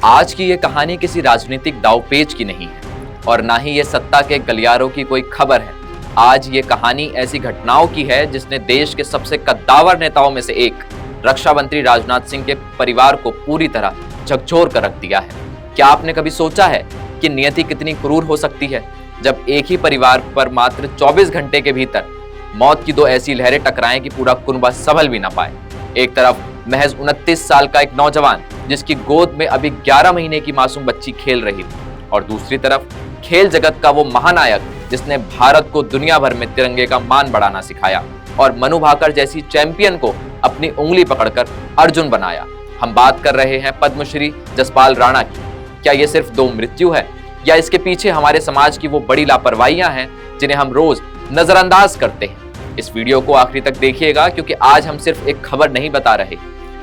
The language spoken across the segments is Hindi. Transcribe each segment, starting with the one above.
आज की ये कहानी किसी राजनीतिक दांवपेच की नहीं है और ना ही ये सत्ता के गलियारों की कोई खबर है। आज ये कहानी ऐसी घटनाओं की है जिसने देश के सबसे कद्दावर नेताओं में से एक रक्षा मंत्री राजनाथ सिंह के परिवार को पूरी तरह झकझोर कर रख दिया है। क्या आपने कभी सोचा है कि नियति कितनी क्रूर हो सकती है जब एक ही परिवार पर मात्र 24 घंटे के भीतर मौत की दो ऐसी लहरें टकराएं कि पूरा कुनबा संभल भी ना पाए। एक तरफ महज 29 साल का एक नौजवान जिसकी गोद में अभी 11 महीने की मासूम बच्ची खेल रही थी और दूसरी तरफ खेल जगत का वो महानायक जिसने भारत को दुनिया भर में तिरंगे का मान बढ़ाना सिखाया और मनु भाकर जैसी चैंपियन को अपनी उंगली पकड़कर अर्जुन बनाया। हम बात कर रहे हैं पद्मश्री जसपाल राणा की। क्या ये सिर्फ दो मृत्यु है या इसके पीछे हमारे समाज की वो बड़ी लापरवाहियां हैं जिन्हें हम रोज नजरअंदाज करते हैं? इस वीडियो को आखिरी तक देखिएगा क्योंकि आज हम सिर्फ एक खबर नहीं बता रहे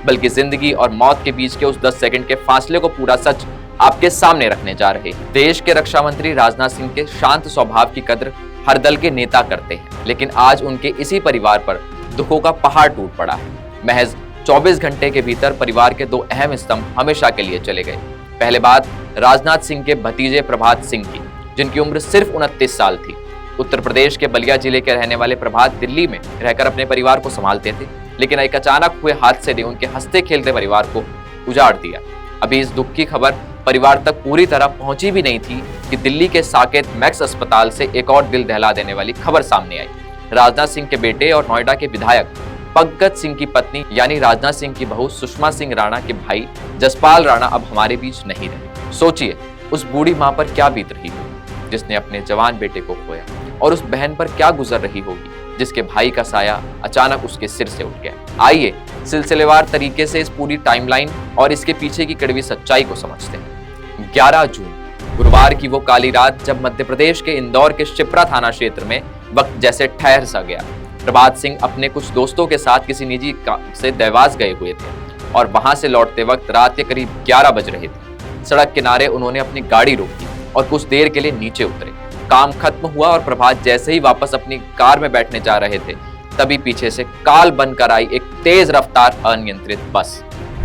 बल्कि जिंदगी और मौत के बीच के उस 10 सेकंड के फासले को पूरा सच आपके सामने रखने जा रहे हैं। देश के रक्षा मंत्री राजनाथ सिंह के शांत स्वभाव की कद्र हर दल के नेता करते हैं, लेकिन आज उनके इसी परिवार पर दुखों का पहाड़ टूट पड़ा है। महज 24 घंटे के भीतर परिवार के दो अहम स्तंभ हमेशा के लिए चले गए। पहले बात राजनाथ सिंह के भतीजे प्रभात सिंह की, जिनकी उम्र सिर्फ 29 साल थी। उत्तर प्रदेश के बलिया जिले के रहने वाले प्रभात दिल्ली में रहकर अपने परिवार को संभालते थे, लेकिन एक अचानक हुए हादसे ने उनके हंसते खेलते परिवार को उजाड़ दिया। अभी इस दुख की खबर परिवार तक पूरी तरह पहुंची भी नहीं थी कि दिल्ली के साकेत मैक्स अस्पताल से एक और दिल दहला देने वाली खबर सामने आई। राजनाथ सिंह के बेटे और नोएडा के विधायक पंकज सिंह की पत्नी यानी राजनाथ सिंह की बहू सुषमा सिंह राणा के भाई जसपाल राणा अब हमारे बीच नहीं रहे। सोचिए उस बूढ़ी मां पर क्या बीत रही होगी जिसने अपने जवान बेटे को खोया, और उस बहन पर क्या गुजर रही होगी जिसके भाई का साया अचानक उसके सिर से उठ गया। आइए सिलसिलेवार तरीके से इस पूरी टाइमलाइन और इसके पीछे की कड़वी सच्चाई को समझते हैं। 11 जून गुरुवार की वो काली रात जब मध्य प्रदेश के इंदौर के शिप्रा थाना क्षेत्र में वक्त जैसे ठहर सा गया। प्रभात सिंह अपने कुछ दोस्तों के साथ किसी निजी काम से देवास गए हुए थे और वहां से लौटते वक्त रात के करीब 11 बज रहे थे। सड़क किनारे उन्होंने अपनी गाड़ी रोकी और कुछ देर के लिए नीचे उतरे। काम खत्म हुआ और प्रभात जैसे ही वापस अपनी कार में बैठने जा रहे थे तभी पीछे से काल बनकर आई एक तेज रफ्तार अनियंत्रित बस।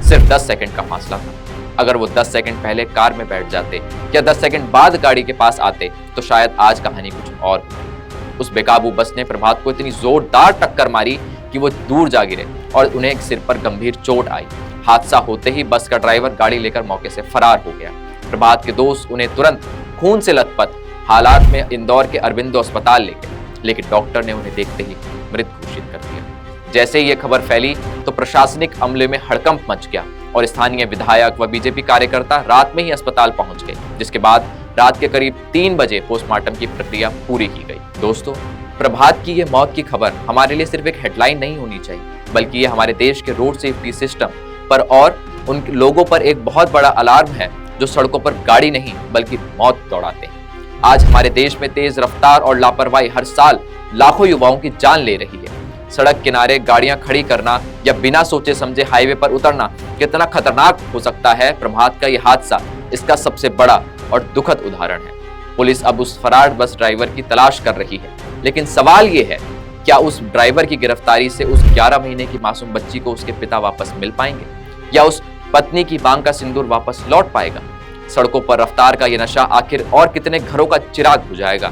सिर्फ 10 सेकंड का फासला था। अगर वो 10 सेकंड पहले कार में बैठ जाते या 10 सेकंड बाद गाड़ी के पास आते तो शायद आज कहानी कुछ और होती। उस बेकाबू बस ने प्रभात को इतनी जोरदार टक्कर मारी कि वो दूर जा गिरे और उन्हें एक सिर पर गंभीर चोट आई। हादसा होते ही बस का ड्राइवर गाड़ी लेकर मौके से फरार हो गया। प्रभात के दोस्त उन्हें तुरंत खून से लथपथ हालात में इंदौर के अरविंदो अस्पताल ले गए, लेकिन डॉक्टर ने उन्हें देखते ही मृत घोषित कर दिया। जैसे ही ये खबर फैली तो प्रशासनिक अमले में हड़कंप मच गया और स्थानीय विधायक व बीजेपी कार्यकर्ता रात में ही अस्पताल पहुंच गए, जिसके बाद रात के करीब 3 बजे पोस्टमार्टम की प्रक्रिया पूरी की गई। दोस्तों, प्रभात की ये मौत की खबर हमारे लिए सिर्फ एक हेडलाइन नहीं होनी चाहिए, बल्कि ये हमारे देश के रोड सेफ्टी सिस्टम पर और उन लोगों पर एक बहुत बड़ा अलार्म है जो सड़कों पर गाड़ी नहीं बल्कि मौत दौड़ाते हैं। आज हमारे देश में तेज रफ्तार और लापरवाही हर साल लाखों युवाओं की जान ले रही है। सड़क किनारे गाड़ियां खड़ी करना या बिना सोचे समझे हाईवे पर उतरना कितना खतरनाक हो सकता है, प्रभात का यह हादसा इसका सबसे बड़ा और दुखद उदाहरण है। पुलिस अब उस फरार बस ड्राइवर की तलाश कर रही है, लेकिन सवाल ये है, क्या उस ड्राइवर की गिरफ्तारी से उस 11 महीने की मासूम बच्ची को उसके पिता वापस मिल पाएंगे या उस पत्नी की मांग का सिंदूर वापस लौट पाएगा? सड़कों पर रफ्तार का ये नशा आखिर और कितने घरों का चिराग बुझाएगा?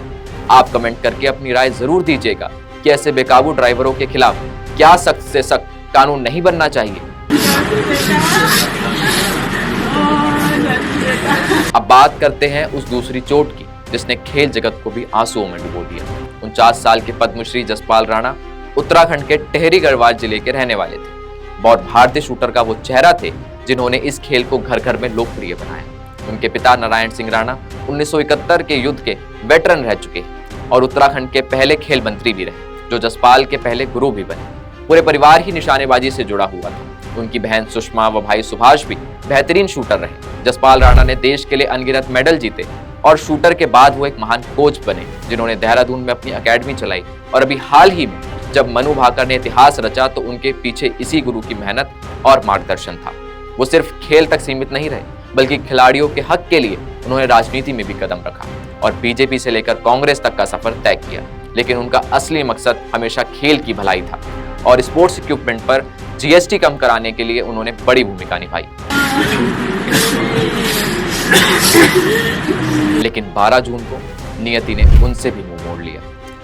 आप कमेंट करके अपनी राय जरूर दीजिएगा कि ऐसे बेकाबू ड्राइवरों के खिलाफ क्या सख्त से सख्त कानून नहीं बनना चाहिए। अब बात करते हैं उस दूसरी चोट की जिसने खेल जगत को भी आंसुओं में डुबो दिया। 49 साल के पद्मश्री जसपाल राणा उत्तराखंड के टेहरी गढ़वाल जिले के रहने वाले थे। बहुत भारतीय शूटर का वो चेहरा थे जिन्होंने इस खेल को घर घर में लोकप्रिय बनाया। उनके पिता नारायण सिंह राणा 1971 के युद्ध के वेटरन रह चुके हैं और उत्तराखंड के पहले खेल मंत्री भी रहे, जो जसपाल के पहले गुरु भी बने। पूरे परिवार ही निशानेबाजी से जुड़ा हुआ था। उनकी बहन सुषमा व भाई सुभाष भी बेहतरीन शूटर रहे। जसपाल राणा ने देश के लिए अनगिनत मेडल जीते और शूटर के बाद वो एक महान कोच बने जिन्होंने देहरादून में अपनी अकेडमी चलाई। और अभी हाल ही में जब मनु भाकर ने इतिहास रचा तो उनके पीछे इसी गुरु की मेहनत और मार्गदर्शन था। वो सिर्फ खेल तक सीमित नहीं रहे बल्कि खिलाड़ियों के हक के लिए उन्होंने राजनीति में भी कदम रखा और बीजेपी से लेकर कांग्रेस तक का सफर तय किया। लेकिन उनका असली मकसद हमेशा खेल की भलाई था और स्पोर्ट्स इक्विपमेंट पर जीएसटी कम कराने के लिए उन्होंने बड़ी भूमिका निभाई। लेकिन 12 जून को नियति ने उनसे भी मुंह मोड़ लिया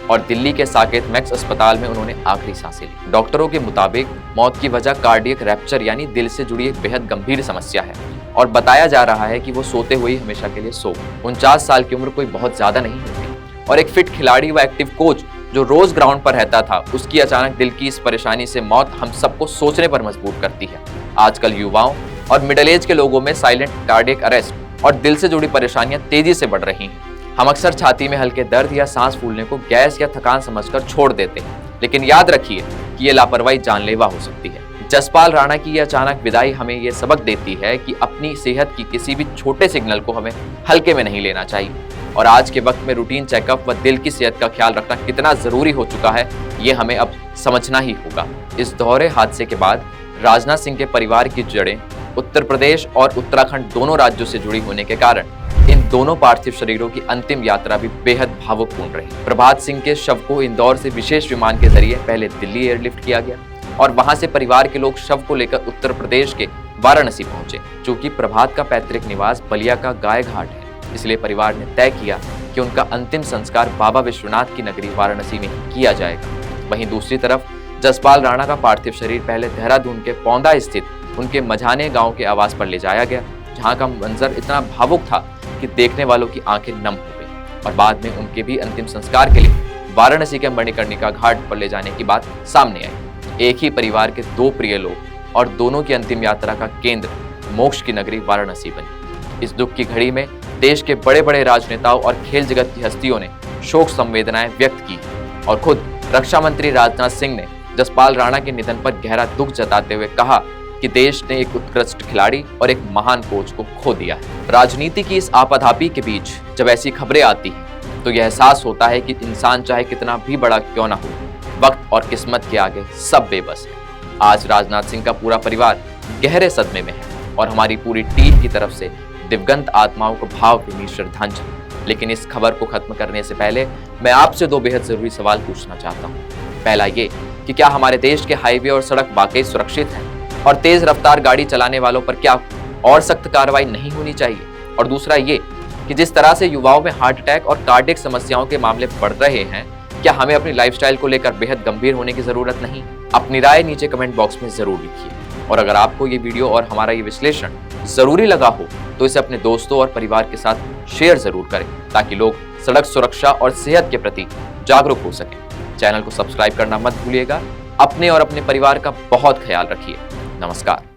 और दिल्ली के साकेत मैक्स अस्पताल में उन्होंने आखिरी सांसें ली। डॉक्टरों के मुताबिक मौत की वजह कार्डियक रैप्चर यानी दिल से जुड़ी एक बेहद गंभीर समस्या है और बताया जा रहा है कि वो सोते हुए हमेशा के लिए सो। 49 साल की उम्र कोई बहुत ज्यादा नहीं होती और एक फिट खिलाड़ी व एक्टिव कोच जो रोज ग्राउंड पर रहता था, उसकी अचानक दिल की इस परेशानी से मौत हम सबको सोचने पर मजबूर करती है। आजकल युवाओं और मिडिल एज के लोगों में साइलेंट कार्डियक अरेस्ट और दिल से जुड़ी परेशानियां तेजी से बढ़ रही हैं। हम अक्सर छाती में हल्के दर्द या सांस फूलने को गैस या थकान समझकर छोड़ देते हैं, लेकिन याद रखिए कि ये लापरवाही जानलेवा हो सकती है। जसपाल राणा की ये अचानक विदाई हमें ये सबक देती है कि अपनी सेहत की किसी भी छोटे सिग्नल को हमें हल्के में नहीं लेना चाहिए और आज के वक्त में रूटीन चेकअप व दिल की सेहत का ख्याल रखना कितना जरूरी हो चुका है, ये हमें अब समझना ही होगा। इस दोहरे हादसे के बाद राजनाथ सिंह के परिवार की जड़ें उत्तर प्रदेश और उत्तराखंड दोनों राज्यों से जुड़ी होने के कारण इन दोनों पार्थिव शरीरों की अंतिम यात्रा भी बेहद भावुकपूर्ण रही। प्रभात सिंह के शव को इंदौर से विशेष विमान के जरिए पहले दिल्ली एयरलिफ्ट किया गया और वहां से परिवार के लोग शव को लेकर उत्तर प्रदेश के वाराणसी पहुंचे। चूंकि प्रभात का पैतृक निवास बलिया का गाय घाट है, इसलिए परिवार ने तय किया कि उनका अंतिम संस्कार बाबा विश्वनाथ की नगरी वाराणसी में किया जाएगा। वहीं दूसरी तरफ जसपाल राणा का पार्थिव शरीर पहले देहरादून के पौंदा स्थित उनके मझाने गांव के आवास पर ले जाया गया, जहां का मंजर इतना भावुक था कि देखने वालों की आंखें नम हो गई और बाद में उनके भी अंतिम संस्कार के लिए वाराणसी के मणिकर्णिका घाट पर ले जाने की बात सामने आई। एक ही परिवार के दो प्रिय लोग और दोनों की अंतिम यात्रा का केंद्र मोक्ष की नगरी वाराणसी बनी। इस दुख की घड़ी में देश के बड़े बड़े राजनेताओं और खेल जगत की हस्तियों ने शोक संवेदनाएं व्यक्त की और खुद रक्षा मंत्री राजनाथ सिंह ने जसपाल राणा के निधन पर गहरा दुख जताते हुए कहा कि देश ने एक उत्कृष्ट खिलाड़ी और एक महान कोच को खो दिया है। राजनीति की इस आपाधापी के बीच जब ऐसी खबरें आती हैं तो यह एहसास होता है कि इंसान चाहे कितना भी बड़ा क्यों ना हो, वक्त और किस्मत के आगे सब बेबस है। आज राजनाथ सिंह का पूरा परिवार गहरे सदमे में है और हमारी पूरी टीम की तरफ से दिवंगत आत्माओं को भावभीनी श्रद्धांजलि। लेकिन इस खबर को खत्म करने से पहले मैं आपसे दो बेहद जरूरी सवाल पूछना चाहता हूँ। पहला ये कि क्या हमारे देश के हाईवे और सड़क वाकई सुरक्षित हैं और तेज रफ्तार गाड़ी चलाने वालों पर क्या और सख्त कार्रवाई नहीं होनी चाहिए? और दूसरा ये कि जिस तरह से युवाओं में हार्ट अटैक और कार्डियक समस्याओं के मामले बढ़ रहे हैं, क्या हमें अपनी लाइफस्टाइल को लेकर बेहद गंभीर होने की जरूरत नहीं? अपनी राय नीचे कमेंट बॉक्स में जरूर लिखिए और अगर आपको ये वीडियो और हमारा ये विश्लेषण जरूरी लगा हो तो इसे अपने दोस्तों और परिवार के साथ शेयर जरूर करें ताकि लोग सड़क सुरक्षा और सेहत के प्रति जागरूक हो सकें। चैनल को सब्सक्राइब करना मत भूलिएगा। अपने और अपने परिवार का बहुत ख्याल रखिए। नमस्कार।